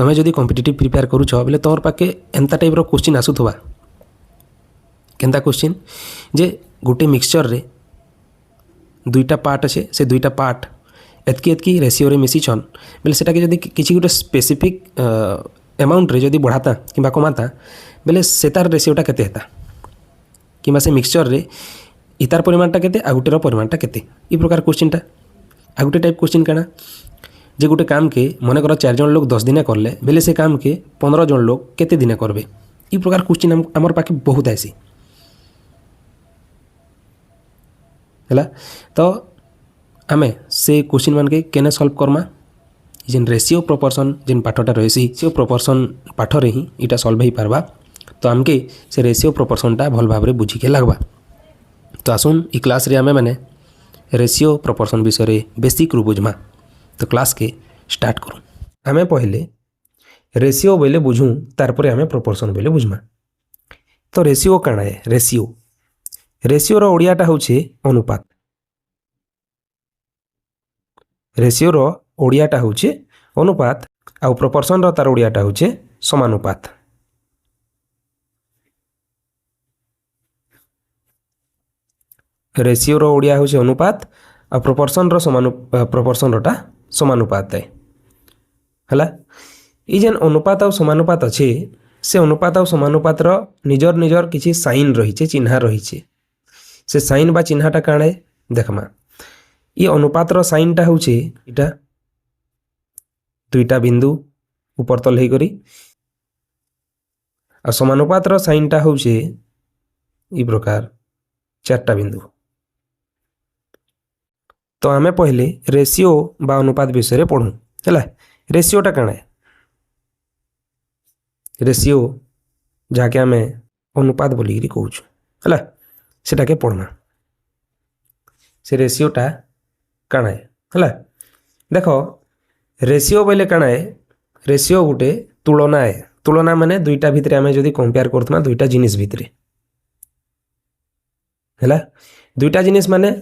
तुम्हें जदि competitive prepare करुछ बोले तुम पाखे एंता टाइप क्वेश्चन आसुवा केंता क्वेश्चन जे गोटे मिक्सचर रे दुईटा पार्ट अच्छे से दुईटा पार्ट एतकी एतकी रेसीओ रे मिसीछन बोले सेटा के जदि किसी गोटे स्पेसिफिक अमाउंट रे जदि बढ़ाता कि कमाता बोले से तार रेसीओटा केते हेता कि से मिक्सचर रे इतार परिमाणटा केते आ गोटेर परिमाणटा केते ई प्रकार क्वेश्चनटा आ गोटे टाइप क्वेश्चन काना जे गोटे काम के मन कर 4 जन लोग 10 दिन करले बेले से काम के 15 जन लोग केते दिन करबे ई प्रकार क्वेश्चन हमर पाखे बहुत आसी है। तो आमे से क्वेश्चन मान के केने सॉल्व करमा जेन रेशियो प्रोपोर्शन जेन पाठटा रही रेशियो प्रोपोर्शन पाठ रे ही इटा सॉल्व हो पारबा। तो आमके से रेशियो प्रोपोर्शनटा भल भाव रे बुझी के लागबा। तो आसुन ई क्लास रे आमे माने रेशियो प्रोपोर्शन विषय रे बेसिक रु बुझमा। तो क्लास के स्टार्ट करूँ। आमे पहले रेशियो बोले बुझूँ तार परे आमे प्रोपोर्शन बोले बुझमा। तो रेशियो काना है रेशियो रेशियोर ओडियाटा होचे अनुपात रेशियोर ओडियाटा होचे अनुपात आउ प्रोपोर्शन तार ओडियाटा होचे समानुपात। रेशियोर ओडिया होचे अनुपात आ प्रोपोर्शन प्रोपोर्शन टा समानुपात है। ई जेन अनुपात आ समानुपात अच्छे से अनुपात आ समानुपात निजर निजर किसी साइन रही चिन्ह रही से साइन बा चिन्हटा काणे देखमा ये अनुपात साइनटा होचे इटा दुईटा बिंदु ऊपर तल हो करी आ समानुपात साइनटा होचे ई प्रकार 4टा बिंदु। तो आमे पहले रेशियो बा अनुपात विषय रे पढ़ू है। रेशियोटा काणे रेशियो जाके आमे अनुपात बोली कहूँ है सेटा के पढ़ना से रेशियोटा काना है। देखो रेशियो बोले काना है रेशियो गोटे तुलना है। तुलना माने दुईटा भितरे आमे जदि कंपेयर करथमा दुईटा जिनिस भितरे है दुईटा जिनिस माने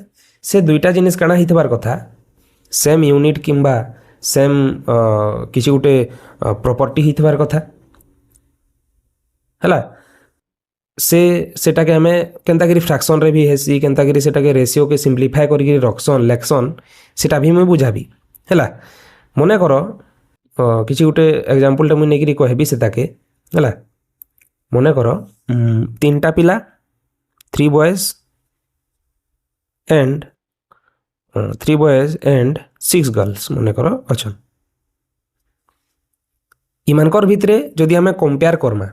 से दुईटा जिनिस काना हितबार कथा सेम यूनिट किंबा सेम किसी गोटे प्रॉपर्टी हितबार कथा है। से सेटा के हमें केंता करी फ्रैक्शन रे भी हेसी केंता करी सेटा के रेशियो के सिंप्लीफाई करके रखसन लेक्सन सेटा भी मैं बुझाबी है। मने करो किसी गोटे एग्जांपल मुझे नहीं कहबी सेटा के है। मने करो 3टा पिला 3 बॉयज एंड 6 गर्ल्स मने करो अच्छा इमानकर भितरे जदि हमें कंपेयर करमा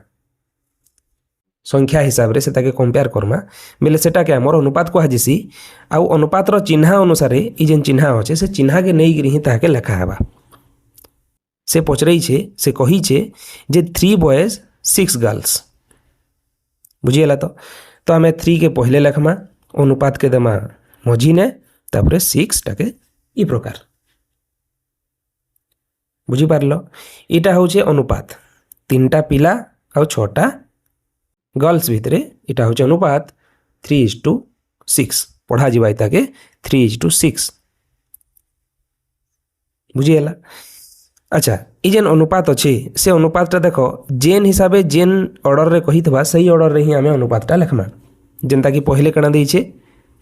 संख्या हिसाब रे सेटा के कंपेयर करमा बेले सेटा के हमर अनुपात को हाजिसी आउ अनुपात रो चिन्ह अनुसार ई जेन चिन्ह अच्छे से चिन्ह के नहीं गिरी ताके लेखा हबा। से पचरई छे से कही छे जे 3 बॉयज 6 गर्ल्स बुझिएला। तो हमें 3 के पहले लेखमा अनुपात के देमा मझी ने तापरे 6 टाके ई प्रकार बुझी पारलो। इटा होचे अनुपात 3टा पिला आउ 6टा गर्ल्स भितरे इटा होचे अनुपात 3:6 पढ़ा जीवा के 3:6 बुझीगला। अच्छा ये जेन अनुपात अच्छे से अनुपातटा देखो जेन हिसाबे जेन ऑर्डर रे कही थबा सही ऑर्डर रे ही आमे अनुपातटा लिखमा जेनता कि पहले कणा देइछे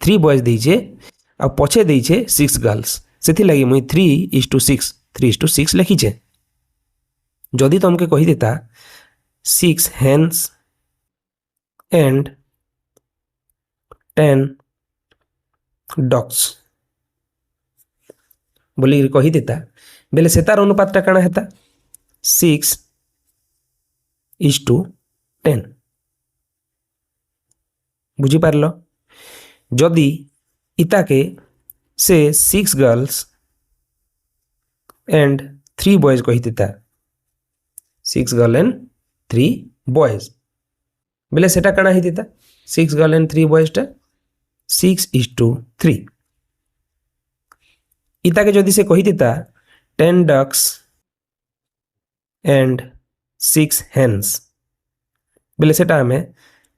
3 बॉयज देइछे आ पछे देइछे 6 गर्ल्स सेथि लागि मुई 3:6 लिखिछे। जदि तुमके कही देता 6 हेन्स एंड 10 डॉग्स बोली कही देता बेले से तार अनुपातटा काना हेता 6:10 बुझी पारलो। जदि इता के से 6 गर्ल्स एंड 3 बॉयज कही देता 6 गर्ल एंड 3 बॉयज बेले सेटा काना ही देता 6 गर्ल एंड 3 बॉयज टा 6:3 इता के जदि से कही देता 10 डक्स एंड 6 हेन्स बेले सेटा हमें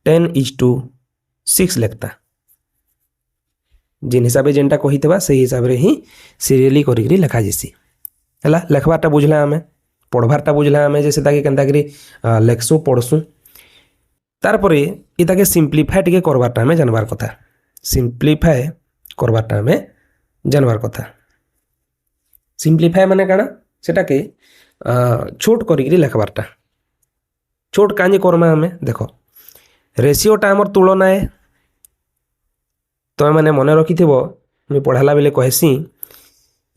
10:6 लिखता जिन हिसाब से जेनटा कही से हिसाब से ही सीरियली करी लिखा जैसी है। लेखबाटा बुझला हमें पढ़वारटा बुझला आम जे से केन्ता लेखसु पढ़सु तार परे इताके सिंप्लीफाए टिके करवारटा आम जानबार कथा सिंप्लीफाए करवारटा आम जानबार कथा सिंप्लीफाए माने काଣା सेटाके छोट करिकरी लेखबारटा छोट कांजी करमा आम देख रेसीओटा आमर तुलना है तो मैंने मन रखि मुझे पढ़ाला बेले कहसी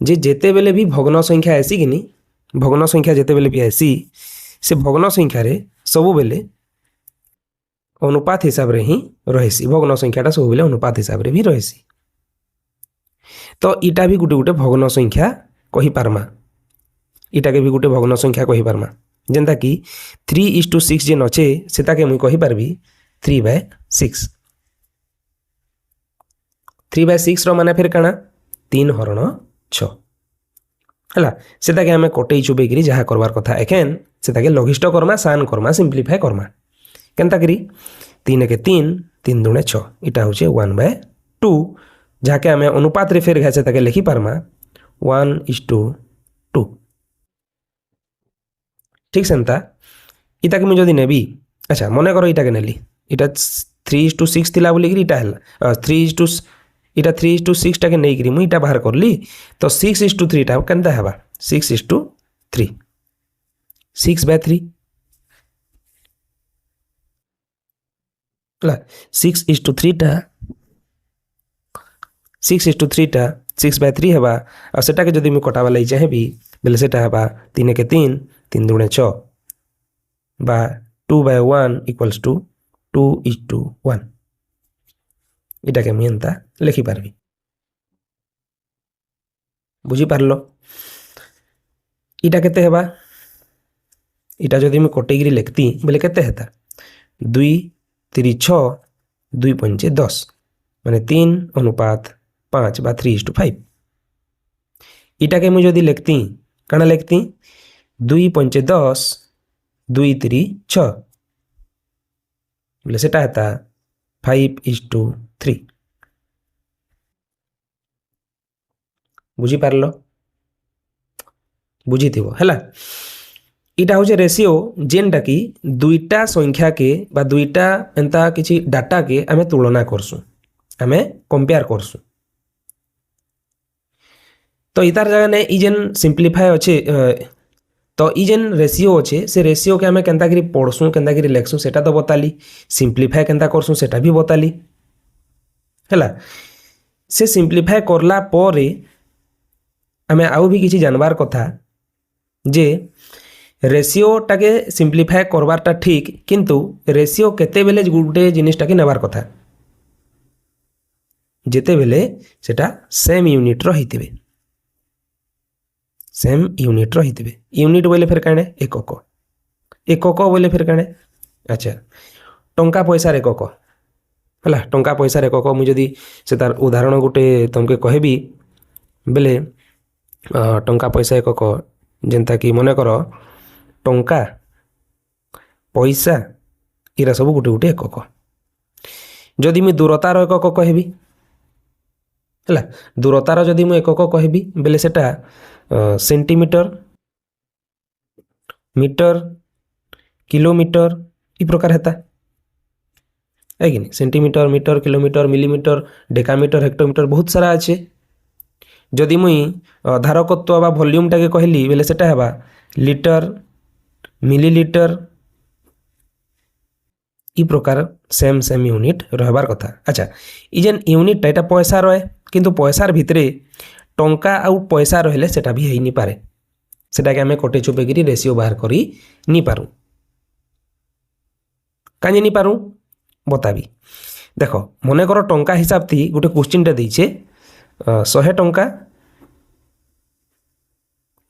जे जेते बेले भी भग्न संख्या आसी कि भग्न संख्या जेते बेले भी आसी से भग्न संख्या रे सबु बेले अनुपात हिसाब रे ही रहीसी भग्न संख्याटा सब बेले अनुपात हिसाब रे भी रहीसी तो इटा भी गुटे गुटे भग्न संख्या कहि पारमा इटाके भी गुटे भग्न संख्या कहि पारमा जेंता कि 3:6 जेन अच्छे सेटाके मुई कहि पारबी 3/6 3/6 रो माने फिर काना 3 हरण 6 हला सेटाके आमे कटई चुबेगिरी जहा करवार कथा एखेन सेटाके लघिष्ठ करमा सान करमा सिंप्लीफाई करमा केनता करी 3 के 3 3 दुणे 6 इटा होचे 1/2 जाके आमे अनुपात रे फेर घासे ताके लिखि पारमा 1:2 ठीक सेंता इटाके मुझे जदि नेबी अच्छा मने करो इटाके नेली इटा 3:6 थिला बोली इटा हला 3:6 टाके नहीं करी मुई इटा बाहर करली तो 6:3 टा केनता हेबा 6:3 6/3 ला 6:3 टा 6/3 हेबा आ सेटा के जदि मु कटावा लई चाहेबी बेले सेटा हेबा 3 के 3 3 दुणे 6 बा 2/1 इक्वल्स टू 2:1 इटा के मुझे लिखि पारबी बुझी पारलो इटा केते हेबा इटा जदि मु कटेगिरी लिखती बोले केते हेता 2 3 6 2 5 10 माने 3:5 बा 3:5 इटा के मुझे जदि लिखती काना लिखती 2 5 10 2 3 6 बोले सेटा हेता 5:3 बुझी पारलो बुझी थिबो हैला इटा होचे रेशियो जेनटा कि दुईटा संख्या के बा दुईटा एंता किछि डाटा के आमे तुलना करसु आमे कंपेयर करसु तो इतार जगह ने ई जेन सिंप्लीफाई अच्छे तो ई जेन रेशियो अच्छे से रेशियो के आमे केनता करी पढ़सु केनता करी लेखसु सेटा तो बताली सिंप्लीफाई केनता करसु सेटा भी बताली हैला से सिंप्लीफाई करला परे आमे आउ भी किछि जानबार कथा जे रेशियो टाके सिंप्लीफाई करवारटा ठीक किंतु रेशियो केते बेले गुटे जिनिसटा के नेबार कथा जेते बेले सेटा सेम यूनिट रो हितिबे सेम यूनिट रो हितिबे यूनिट बोले फिर काने एकक एकक बोले फिर काने अच्छा टंका पैसा एकक हला टंका पैसा एकक मु जदी से तार उदाहरण गुटे तुमके कहबी बेले टंका पैसा एकक जेंता कि मने करो टंका पैसा इरा सब गुटे गुटे एकक जदि मुझे दूरतार एकक कहबी है दूरतार जदि मुझे एकक कहबी बेले सेटा सेंटीमीटर मीटर किलोमीटर इ प्रकार हेता है कि centimetre metre kilometre millimetre decametre hectometre बहुत सारा अच्छे जदि मुई धारकत्व बा वॉल्यूम टाके कहली बेले सेटा हेबा लिटर मिलीलीटर इ प्रकार सेम सेम यूनिट रहबार कथा अच्छा ई जेन यूनिट एटा पैसा रहे किंतु पैसार भितरे टंका आउ पैसा रहले सेटा भी हेई नि पारे सेटा के हमें कटे चुपेगिरी रेशियो बाहर करी नि पारू काजे नि पारू बताबी देखो मने करो टंका हिसाब थी गोटे क्वेश्चन टा देइछे 100 टंका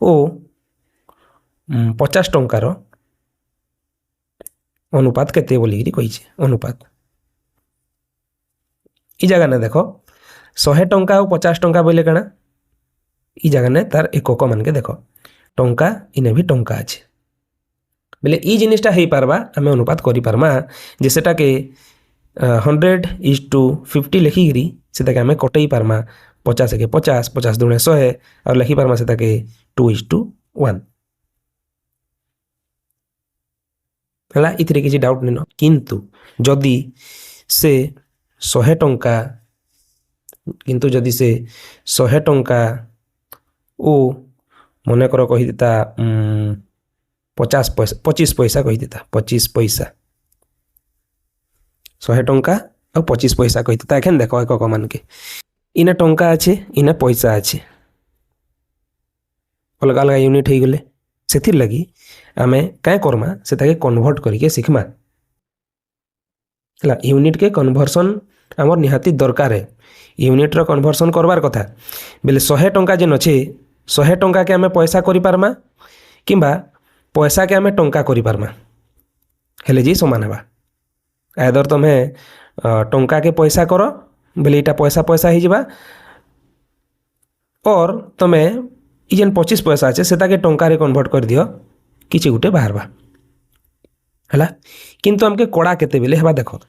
ओ 50 टंकार अनुपात केते बोलिकी कहिछे अनुपात ई जगह ने देखो 100 टंका और 50 टंका बोले काना ई जगह ने तार एकक मान के देखो टंका इने भी टंका अच्छे बोले ई जिनिसटा हेई पारबा आमे अनुपात करि पारमा जे सेटा के 100:50 लिखिकी सेटा के आमे कटई पारमा 50 के 50 50 दुणे 100 और लिखि पारमा सेटा के 2:1 है इथिरे किसी डाउट नहीं किंतु जदि से 100 टंका किंतु जदि से 100 टंका ओ मनकर कहीदेता 25 पैसा कहीदेता 25 पैसा 100 टंका और 25 पैसा कहीदेता एखन देख एकक मान के इने टंका अच्छे इने पैसा अच्छे अलग अलग यूनिट हो गले से लगी आम क्या करमा से कन्वर्ट करके शिखमा है यूनिट के कन्वर्सन आमर निहाती दरकार है यूनिट रो कन्वर्सन करवार कथा बेले 100 टंका जेन अच्छे 100 टंका के आम पैसा करि पारमा किंबा पैसा के आम टंका करि पारमा हेले जी समान हेबा आदर तमे टंका के पैसा कर बेले इटा पैसा पैसा ही जिबा और तमे ई जेन 25 पैसा अच्छे से टंका रे कन्वर्ट कर दियो किछि गुटे बाहरबा है किंतु हमके कड़ा केते बेले हेबा देखो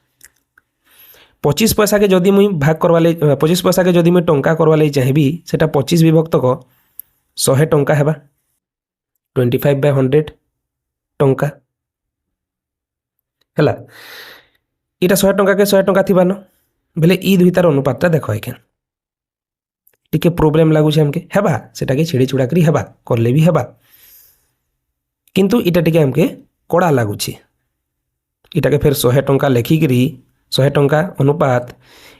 25 पैसा के जदि मुई भाग करवा 25 पैसा के जदि मुई टंका करवा लई चाहिबी सेटा 25 विभक्त को 100 टंका हेबा 25/100 टंका है इटा 100 टंका के 100 टंका थिबान बेले ई दुईटार अनुपातटा देखो एखन टिके प्रोब्लेम लागुछ हमके हेबा सेटा के छिड़ी छुड़ा करी हेबा करले भी हेबा किंतु इटा टिके हमके कड़ा लागुछ इटा के फिर 100 टंका लेखिकरी 100 टंका अनुपात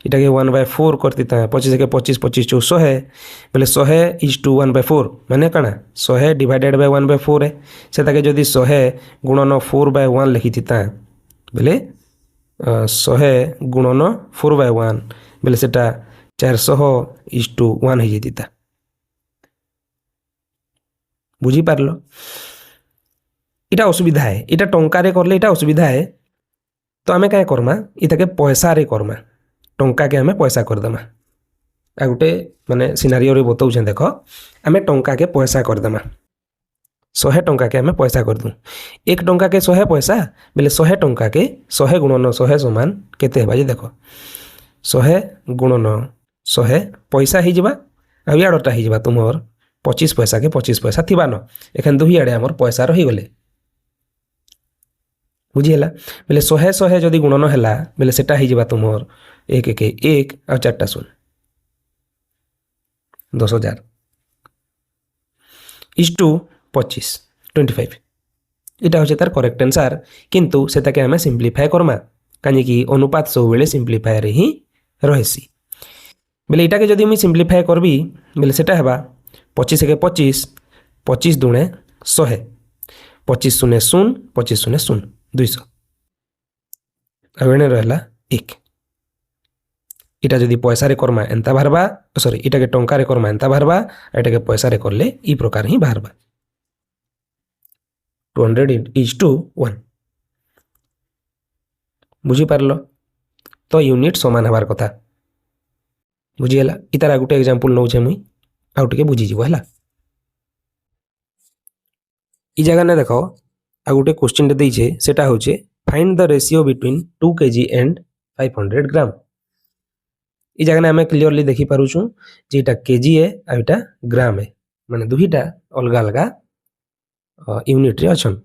इटा के 1/4 कर देता है 25 के 25 25 चौ 100 बोले 100:1/4 माने कणा 100 डिवाइडेड बाय 1/4 है से जदि 100 गुणन 4/1 लिखी थीता बोले 100 गुणन 4/1 बोले सेटा 400:1 हो जाता बुझी पारलो इटा असुविधा है इटा टंकार करले इटा असुविधा है तो आम क्या करमा इटा के पैसा रे करमा टंका के आम पैसा करदेमा आ गोटे माने सिनारियो रे बताऊँ देख आम टंका के पैसा करदेमा 100 टंका के आम पैसा करदूँ 1 टंका के 100 पैसा बोले 100 टंका के 100 गुणन 100 समान केते हेबा जे देख 100 गुणन 100 पैसा ही जिबा आ याडटा ही जिबा तुमर 25 पैसा के 25 पैसा थिबान एखन दुही आड़े हमर पैसा रही गले बुझीला बोले 100 जदि गुणन है बोले सेटा ही जिबा तुमर 1 1 1 आ 4टा 0 10,000 इस टू 25 25 इटा हूँ तार करेक्ट आंसर किंतु से आम सिंप्लीफाए करमा कहीं अनुपात सब बेले सिंप्लीफाए ही रही बोले इटा के जदि मुझे सिंप्लीफाए करबी बोले सेटा हेबा 25 के 25 25 दुणे 100 25 शून्य 0 25 शून्य 0 200 आगे रहा 1 इटा जदि पैसा रे करमा एंता बाहरबा सॉरी इटा के टंका रे करमा एंता बाहरबा इटा के पैसा रे करले ई प्रकार ही बाहरबा 200:1 बुझी पारलो तो यूनिट समान हबार कथा बुझीगला इतार गोटे एग्जांपल नौछे मुई आउ टिके बुझी जीवो हला ई जगह ने देखो आ गोटे क्वेश्चन दे देइछे सेटा होचे find the ratio between 2 kg and 500 ग्राम ई जगह ने हमें क्लियरली देखि पारुछु जे एटा केजी है आ एटा ग्राम है माने दुहीटा अलग अलग यूनिट रे अछन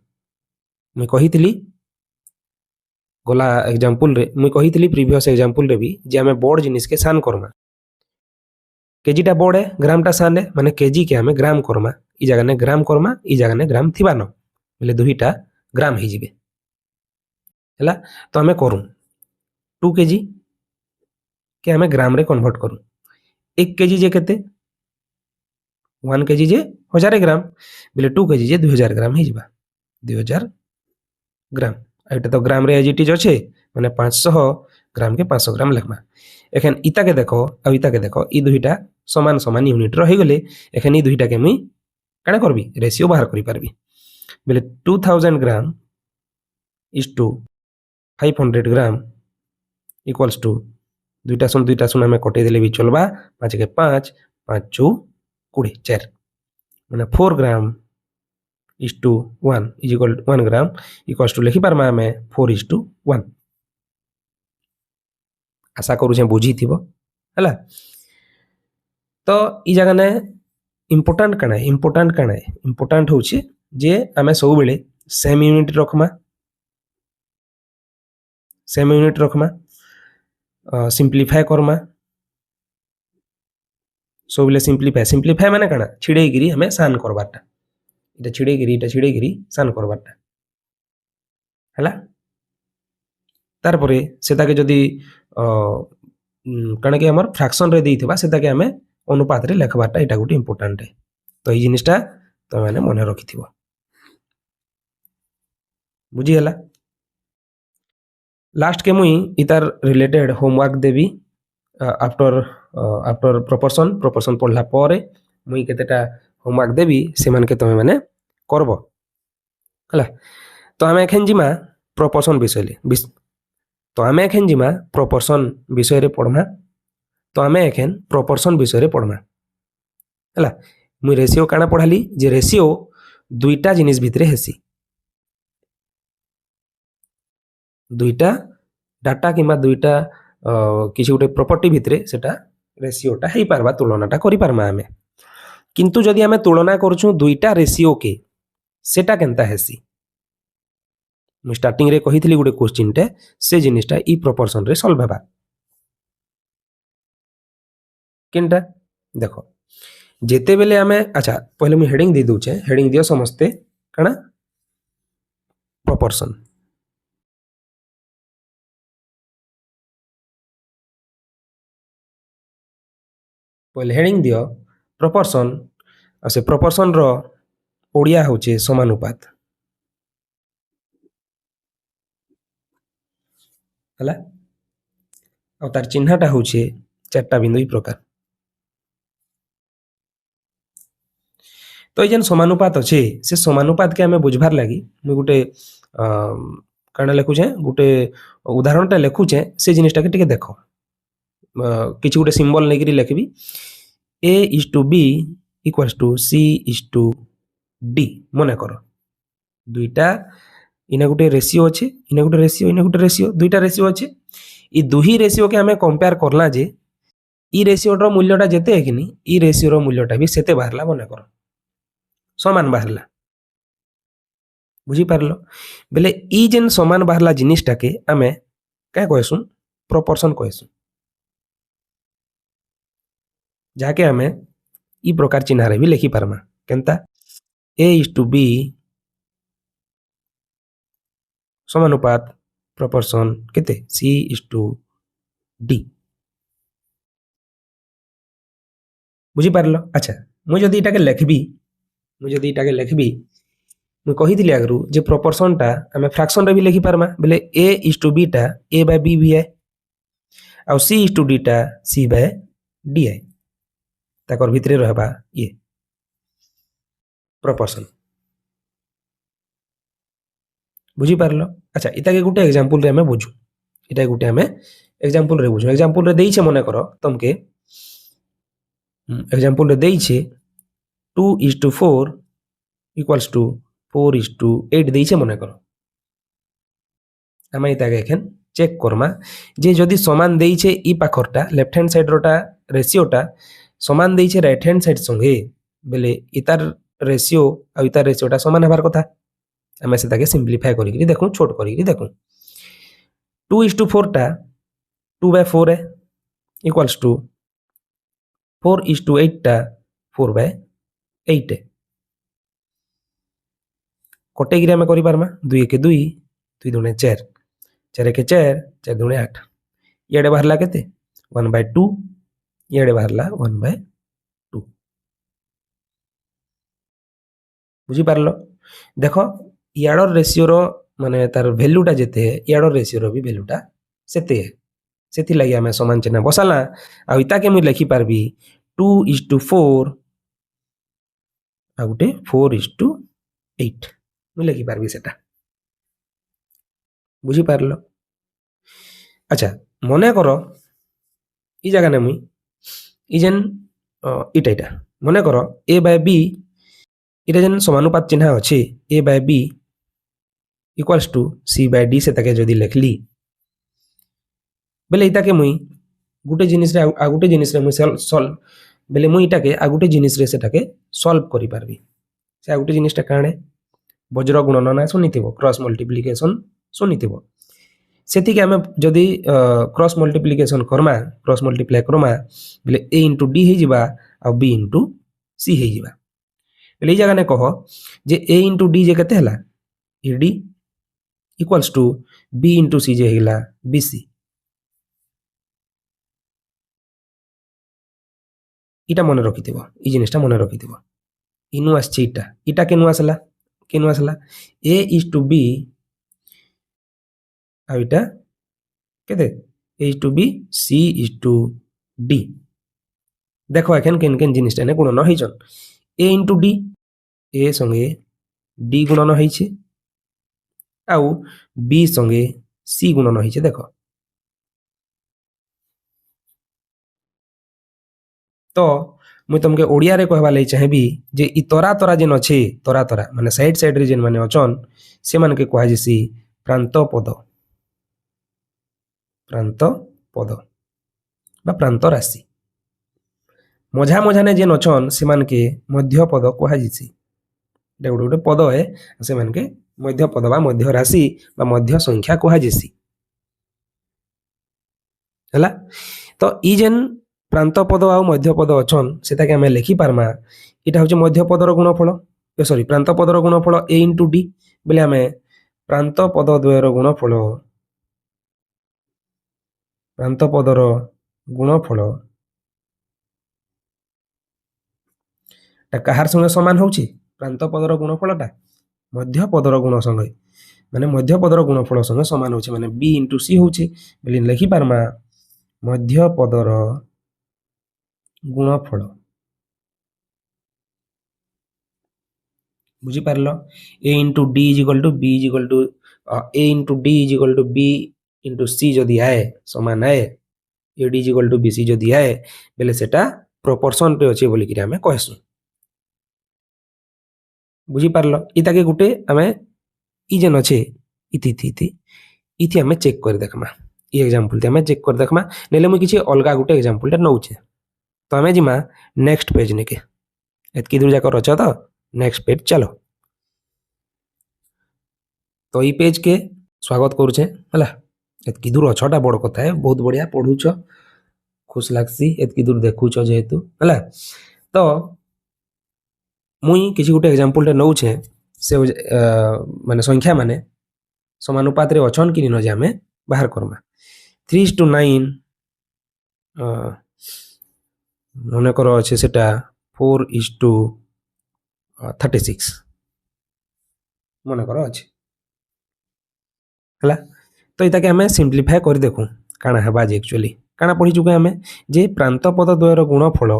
मैं कहितली गला एग्जांपल रे मैं कहितली प्रीवियस एग्जांपल रे भी जे हमें बड़ जिनिस के सान करमा केजीटा बड़ है ग्रामटा सान है माने केजी के हमें ग्राम करमा ई जगह ने ग्राम करमा ई जगह ने ग्राम थिबानो बोले दुहीटा ग्राम ही जिबे हला तो हमें करू 2 kg के हमें ग्राम रे कन्वर्ट करू 1 kg जे केते 1 kg जे 1000 ग्राम बोले 2 kg जे 2000 ग्राम ही जिबा 2000 ग्राम एटा तो ग्राम रे एज इट इज अच्छे माने 500 ग्राम के 500 ग्राम लिखमा एखन इता के देखो आ इता के देखो ई दुहीटा समान समान यूनिट रही गले एखन ई दुहीटा के मुई काना करबी रेशियो बाहर करि पारबी बोले 2000 gram is to 500 gram equals to दुईटा शून्य हमें कटे देले भी चलबा 5 के 5 5 चौ 20 4 माने 4 gram is to 1 is equal 1 gram equals to लिखि पारमा हमें 4:1 आशा करू बुझी थी है तो ई जगह ने इम्पोर्टाट कण है इम्पोर्टाट हूँ जे आम सब बेले same unit Rakhma same unit Rakhma सिंप्लीफाए Karma सब सिंप्लीफाए माने काना छिड़े गिरी हमें सान करबाटा इटा छिड़े गिरी सान करबाटा हला तार परे सेताके जदी काना कि हमर फ्रैक्शन रे देइथिबा सेताके हमें अनुपात रे लेखबाटा इटा गोटे इंपोर्टेंट है तो ये जिनिसटा तो मैंने मन रखिथिबो बुझी हला लास्ट के मुई इतार रिलेटेड होमवर्क देवी आफ्टर आफ्टर प्रोपोर्शन पढ़ला परे मुई केतेटा होमवर्क देवी से मान के तमे माने करबो हला तो हमें एखन जिमा प्रोपोर्शन तो हमें एखन जिमा प्रोपोर्शन विषय रे पढ़मा तो हमें एखन प्रोपोर्शन विषय रे पढ़मा हला मुई रेशियो काना पढ़ाली जे रेशियो दुईटा जिनिस भितरे हेसी दुईटा डाटा किंबा दुईटा किसी गोटे प्रॉपर्टी भितरे सेटा रेशियोटा हेई पारबा तुलनाटा करि पारमा हमें किंतु जदि हमें तुलना करछु दुईटा रेशियो के सेटा केनता हेसी मु स्टार्टिंग रे कहितली गोटे क्वेश्चन टे से जिनिसटा ई प्रोपोर्शन रे सॉल्व हेबा केनटा देखो जेते बेले हमें अच्छा पहले मु हेडिंग दे दूचे हेडिंग दियो समस्ते काना प्रोपोर्शन पहले हेडिंग दियो प्रोपोर्शन आ से प्रोपोर्शन रो ओडिया होचे समानुपात हला आ तार चिन्हटा होचे चारटा बिंदु ई प्रकार तो जेन समानुपात अच्छे से समानुपात के हमें बुझबार लगी मुझे गोटे काना लिखुचे गोटे उदाहरणटा लिखुचे से जिनिसटा के देख किसी गोटे सिंबल नहीं लिखी A:B = C:D मन कर दुईटा इना गोटे रेशियो अच्छे इना गोटे रेशियो दुईटा रेशियो अच्छे ये दुही रेशियो के हमें कंपेयर करला जे ई रेशियो रो मूल्यटा जेते है कि नहीं ई रेशियो रो मूल्यटा भी सेते बाहरला मन कर समान बाहरला बुझी पारलो बेले ई जेन समान बाहरला जिनिसटा के हमें क्या कहसु प्रोपोर्शन कहसु जाके हमें ई प्रकार चिन्ह रे भी लिखि पारमा केनता A:B समानुपात प्रोपोर्शन केते C:D बुझी पारलो अच्छा मु जदी इटा के लिखबी मु कहिदिली आगरु जे प्रोपोर्शन टा हमें फ्रैक्शन रे भी लिखि पारमा बेले A:B टा A/B भी है आ C:D टा C/D है ताकर भितरे रहबा ये प्रोपोर्शन बुझी पारलो अच्छा इता के गुटे एग्जांपल रे हमें बुझू इटा गुटे हमें एग्जांपल रे देइछे मने करो तुमके एग्जांपल रे देइछे 2:4 = 4:8 देइछे मने करो हमें इता के एखन चेक करमा जे जदी समान देइछे ई पाखरटा लेफ्ट हैंड साइड रोटा रेशियोटा समान देइछे राइट हैंड साइड संगे बेले इतार रेशियो आ इतार रेशियोटा समान हेबार कथा हमें से ताके सिंप्लीफाई करिकरी देखु छोट करिकरी देखु 2:4 टा 2/4 है = 4:8 टा 4/8 है कटे गिरे हमें करि पारमा 2 के 2 2 दुणे 4 4 के 4 4 दुणे 8 इयाडे बाहरला केते 1/2 इयाडे बाहरला 1/2 बुझी पारलो देखो इयाडर रेशियो रो माने तार वैल्यूटा जेते है इयाडर रेशियो रो भी वैल्यूटा सेते है सेति लागि हमें समान चिन्ह बसाला आ इता के मु लिखि पारबी 2:4 आ गुटे 4:8 मु लिखि पारबी सेटा बुझी पारलो अच्छा मने करो ई जगह ने मुई ई जेन इटा मने करो A/B इटा जेन समानुपात चिन्ह अछि A/B = C/D से ताके जदी लिखली बेले इटा के मुई गुटे जिनिस रे आ गुटे जिनिस रे मुई सॉल्व बेले मुई इटा के आ गुटे जिनिस रे सेटाके सॉल्व करि पारबी से आ गुटे जिनिसटा काणे वज्र गुणन ना सुनिथिबो क्रॉस मल्टीप्लिकेशन सुनिथिबो सेति के आमे जदि क्रॉस मल्टीप्लिकेशन करमा क्रॉस मल्टीप्लाई करमा बोले a इंटू d हे जिबा आ b इंटू c हे जिबा बोले जगह ने कह जे a इंटू d जे केते हला ad equals to b into c जे हेला bc इटा मन रखिथिबो ई जिनिसटा मन रखिथिबो इनु आछि इटा केनु आसला a इज टू b आ इटा केते a is to b c is to d देखो एखन केन केन जिनिसटा ने गुणन होइछन a इंटू d a संगे d गुणन होइछे आउ b संगे c गुणन होइछे देखो तो मुई तुमके ओडिया रे कहबा लई चाहेबी जे इ तोरा तोरा जेन अछि तोरा तोरा माने साइड साइड रे जेन माने अछन से मान के कहै जेसी प्रांत पद बा प्रांत राशि मझा मझा ने जेन अछन से मान के मध्य पद कहै जेसी एटा गोटे पद है से मान के मध्य पद बा मध्य राशि बा मध्य संख्या कहै जेसी हला तो ई जेन प्रांत पद आ मध्य पद अछन सेटा के हमें लिखि पारमा इटा होचे मध्य पदर गुणफल सॉरी प्रांत पदर गुणफल a इंटू d बोले हमें प्रांत पद द्वयर गुणफल प्रांत पदर गुणफल कहार संगे समान होची प्रांत पदर गुणफलटा मध्य पदर गुण संगे माने मध्य पदर गुणफल संगे समान होची माने b इंटू c होची बोले लिखि पारमा मध्य पदर गुणफल बुझी पारलो a into d is equal to b is equal to a into d is equal to b into c जदि आए समान आए a d is equal to b c जदि आए बेले सेटा प्रोपोर्शन रे अछि बोली कि हमें कहसु बुझी पारलो इता के गुटे हमें ई जेन अछि इति हमें चेक कर देखमा ई एग्जांपल ते हमें चेक कर देखमा नेले मु किछि अलगा गुटे एग्जांपल टा नउछे तो हमें जिमा नेक्स्ट पेज नेके एतकी दूर जाकर रच तो नेक्स्ट पेज चलो तो ई पेज के स्वागत करूछे हला एतकी दूर अछटा बड़ कथा है बहुत बढ़िया पढुछ खुश लागसी एतकी दूर देखुछ जेहेतु हला तो मुई किछि गुटे एग्जांपल टे नउछे से माने संख्या माने समानुपात रे अछन कि न जे हमें बाहर करमा 3:9 मने करो अच्छे सेटा 4:36 मने करो अच्छे हला तो इता के हमें सिंप्लीफाई कर देखू काना हेबा जे एक्चुअली काना पढी चुके हमें जे प्रांत पद द्वयर गुणफल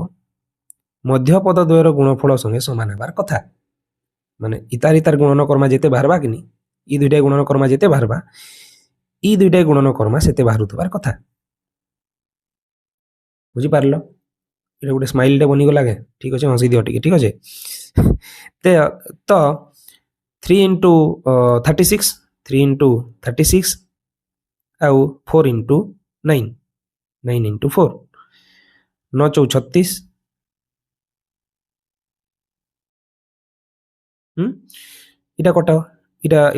मध्य पद द्वयर गुणफल संगे समान हेबार कथा माने इतार गुणन कर्मा जेते बाहरबा किनी ई दुइटा गुणन कर्मा जेते बाहरबा ई दुइटा गुणन कर्मा सेते बाहरुतबार कथा बुझी पारलो इटा गोटे स्माइल टे बनी गला के ठीक अच्छे हसी दियो ठीक अच्छे तो 3 इंटू 36 3 इंटू 36 आउ 4 इंटू 9 9 इंटू 4 9 चौ 36 इटा कटाओ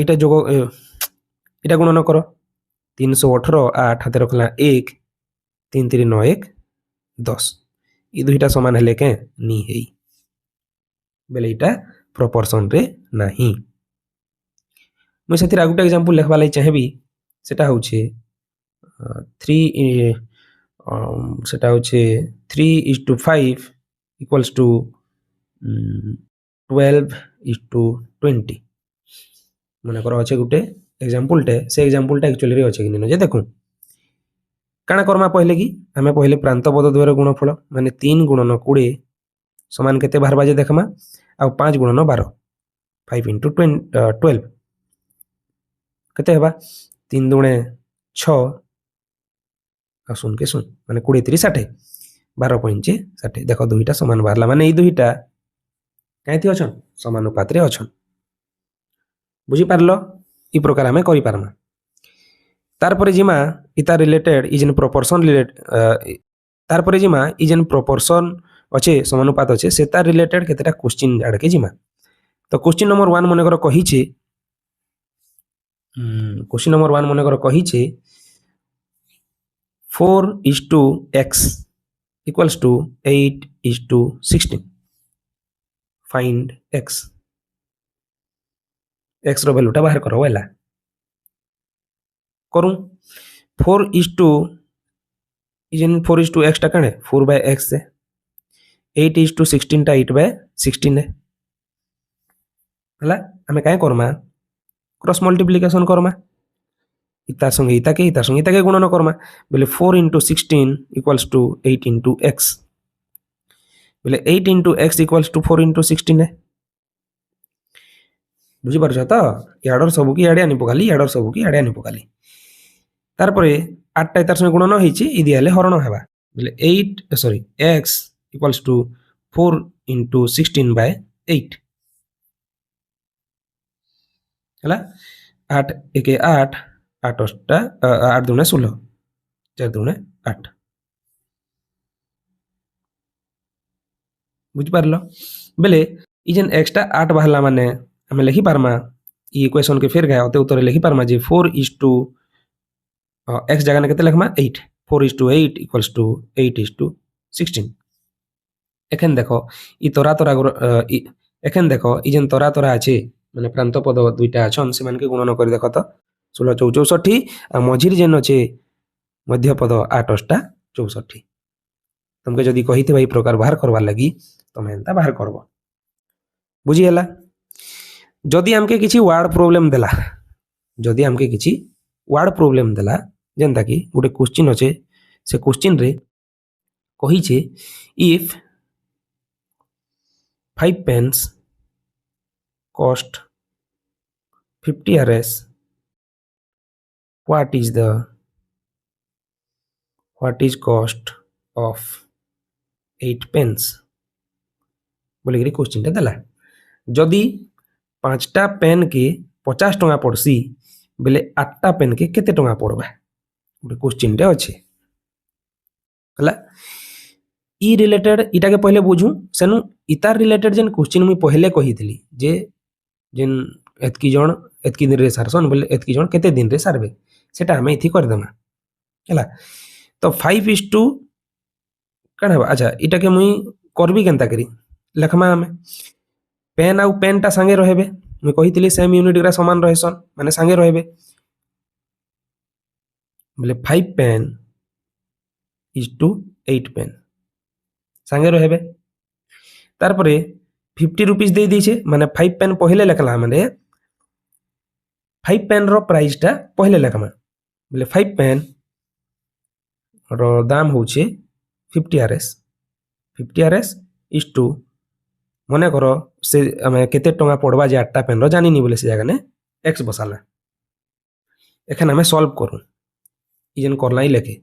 इटा जोग इटा गुणन करो 318 8 हाथ रखला 1 3 3 9 1 10 ई दुईटा समान हेले के नी हेई बेले इटा प्रोपोर्शन रे नाही मैं सेतिर आगुटा एग्जांपल लेखबा लाई चाहेबी सेटा होचे 3 सेटा होचे 3:5 इक्वल्स टू 12:20 मने करो अच्छे गुटे एग्जांपल टे से एग्जांपल टा एक्चुअली रे अच्छे कि न जे देखू काना करमा पहले कि हमें पहले प्रांत पद द्वयर गुणफल माने 3 गुणन 20 समान केते बाहर जे देखमा आ 5 गुणन 12 5 इंटू 12 केते हेबा 3 दुणे 6 आ सुन के सुन माने 20 3 60 12 पंचे 60 देखो दुईटा समान बाहरला माने ई दुईटा काइथि अछन समानुपात रे अछन बुझी पारलो ई प्रकार हमें करि पारमा तार परे जिमा इता रिलेटेड इजन प्रोपोर्शन तार जिमा इजन प्रोपोर्शन अच्छे समानुपात अच्छे से तार रिलेटेड केतेटा क्वेश्चन आड़ के जिमा तो क्वेश्चन नंबर 1 मन कर कही क्वेश्चन नंबर 1 मन कर कही 4:x equals to 8:16 find x x रो वैल्यूटा बाहर करो वाला करूँ 4:x टा कण 4/x से 8:16 टा 8/16 है हला हमें काय करमा क्रॉस मल्टीप्लिकेशन करमा इतार संगे इताके गुणन करमा बोले 4 into 16 equals to 8 into x बोले 8 into x equals to 4 into 16 है बुझी पारछ तो याडर सबु की याडे आनी पकाली याडर सबु की याडे आनी पकाली तार परे 8 टा इतार संगे गुणन होईची इ दियाले हरण हेबा बोले 8 x equals to 4 into 16/8 हला 8 एके 8 8 टा 8 दुने 16 4 दुने 8 बुझी पारलो बेले इ जेन एक्स्ट्रा 8 बाहला माने हमें लिखि पारमा इ इक्वेशन के फेर गया होते उत्तर लिखि पारमा जे 4:x जगह ने केते लिखमा 8 4:8 equals to 8:16 एखन देखो इ तोरा तोरा एखन देखो इ जेन तोरा तोरा আছে মানে প্রান্ত পদ দুইটা আছন সেমানকে গুণন করে দেখো তো 16 4 64 আর মঝির যেন আছে মধ্য পদ 8 8 64 तुमके जदि कही भाई प्रकार बाहर करवार लगी तुम्हें एंता बाहर करब बुझीगला जदि हमके किसी वार्ड प्रोब्लेम देला जदि हमके किसी वार्ड प्रोब्लेम देला जेनता कि गोटे क्वेश्चन अच्छे से क्वेश्चन रे कही छे if 5 pence cost 50 rs what is cost of 8 pence बोले कि क्वेश्चन टा देला जदि 5टा पेन के 50 टंका पड़सी बेले 8टा पेन के केते टंका पड़बा गोटे क्वेश्चन टे अच्छे हला इ रिलेटेड इटा के पहले बुझू सेनु इतार रिलेटेड जेन क्वेश्चन मुई पहले कही थी जे जेन एतकी दिन रे सारसन बोले एतकी जण केते दिन रे सारबे सेटा हमें इथि कर देमा हला तो 5:2 कण हबा अच्छा इटा के मुई करबी केनता करी लखमा हमें पेन आउ पेन टा संगे रहबे मैं कही थी सेम यूनिट ग्रा समान रहेसन माने संगे रहबे बोले 5 पेन इज टू 8 पेन संगे रहबे तार परे 50 रुपीस दे दीछे माने 5 पेन पहले लिखला माने 5 पेन रो प्राइस टा पहले लिखमा बोले 5 पेन रो दाम होचे 50 rs इज टू मने करो से हमें केते टंका पड़वा जे 8टा पेन रो जानी नी बोले से जगह ने x बसाला एखन हमें सॉल्व करू इ जेन करला ही लेके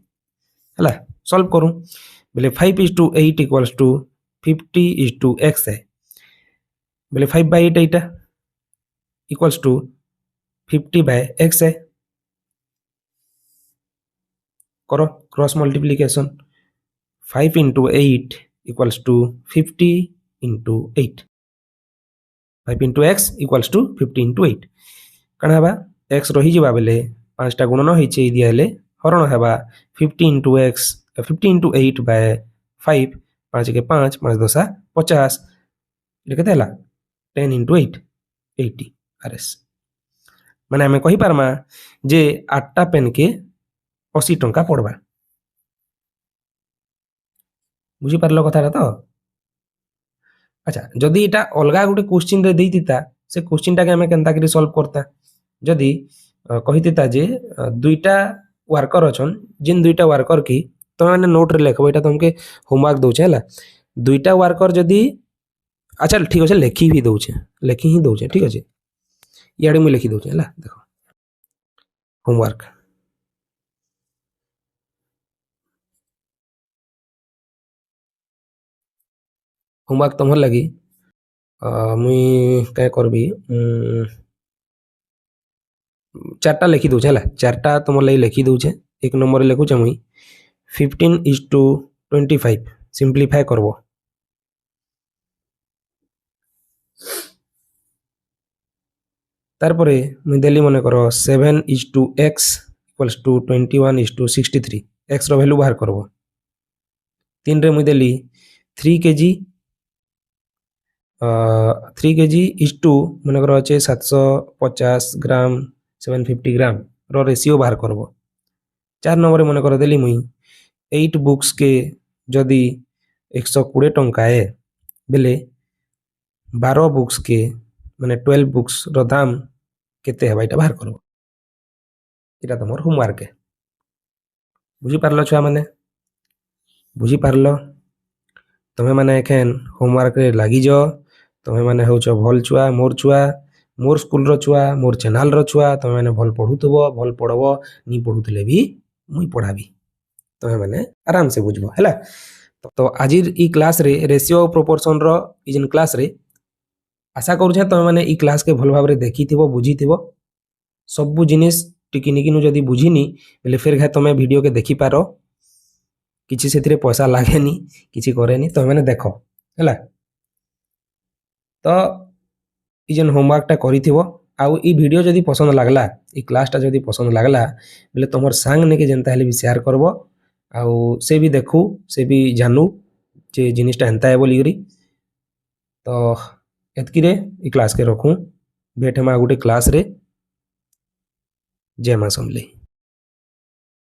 हला सॉल्व करू बोले 5:8 equals to 50:x है बोले 5/8 एटा equals to 50/x है करो cross multiplication 5 into 8 equals to 50 into 8 5 into x equals to 50 into 8 कण हबा x रही जबा बेले 5टा गुणन होइचे इ दिया हेले हरण हबा 50 into x 50 into 8 by 5 5 के 5 5 10 50 ये केते हला 10 into 8 80 rs माने हमें कहि पारमा जे 8टा पेन के 80 टंका पड़बा बुझी पारलो कथा तो अच्छा जदि इटा अलगा गोटे क्वेश्चन रे देइतिता से क्वेश्चन टा के हमें केनता करी सॉल्व करता जदि कहितिता जे दुईटा वर्कर अछन जिन दुईटा वर्कर की तो मैंने नोट रे लिखबो एटा तुमके होमवर्क दोछे हला दुईटा वर्कर जदि अच्छा ठीक अछि लिखि भी दोछे लिखि ही दोछे ठीक अछि याडे मु लिखि दोछे हला देखो होमवर्क होमवर्क तुमर लगी मुई क्या करबी 4टा लिखि दूचे है 4टा तुम लगी लिखि दूचे 1 नंबर लिखुचे मुई 15:25 सिंप्लीफाई करबो तारपरे मुई देली मन कर 7:x = 21:63 एक्स रो वैल्यू बाहर करब। 3 रे मुई देली 3 kg 3 kg = मन कर अच्छे 750 ग्राम 750 ग्राम रो रेशियो बाहर करब। 4 नंबर मन कर देली मुई 8 बुक्स के जदि 120 टंका है बेले 12 बुक्स के माने 12 बुक्स रो दाम केते हेबा इटा बाहर करब। इटा तमर होमवर्क है। बुझी पारलो छुआ माने? बुझी पारलो? तमे माने एखेन होमवर्क रे लागी जाओ। तमे माने होछ भल छुआ मोर स्कूल रो छुआ मोर चैनल रो छुआ तमे माने भल पढुथबो भल पढबो नी पढुथले भी मुई पढाबी। तमे माने आराम से बुझबो हैला। तो आजिर ई क्लास रे रेशियो प्रोपोर्शन रो ई जन क्लास रे आशा करू छे तमे माने ई क्लास के भल भाबरे देखिथिबो बुझिथिबो। सब जिनिस टिकिनिकी नु जदी बुझिनी बेले फिर घे तमे वीडियो के देखि पारो। किछि सेथिरे पैसा लागेनी किछि करेनी तमे माने देखो हैला। तो ई जन होमवर्क टा करिथिबो आउ ई वीडियो जदी पसंद लागला ई क्लास टा जदी पसंद लागला बेले तमर सांग ने के जनता हेले भी शेयर करबो आउ से भी देखू से भी जानू जे जिनिसटा एंता है बोली। तो एतकी रे ई क्लास के रखूं भेट हमा गुटे क्लास रे। जय मां समले।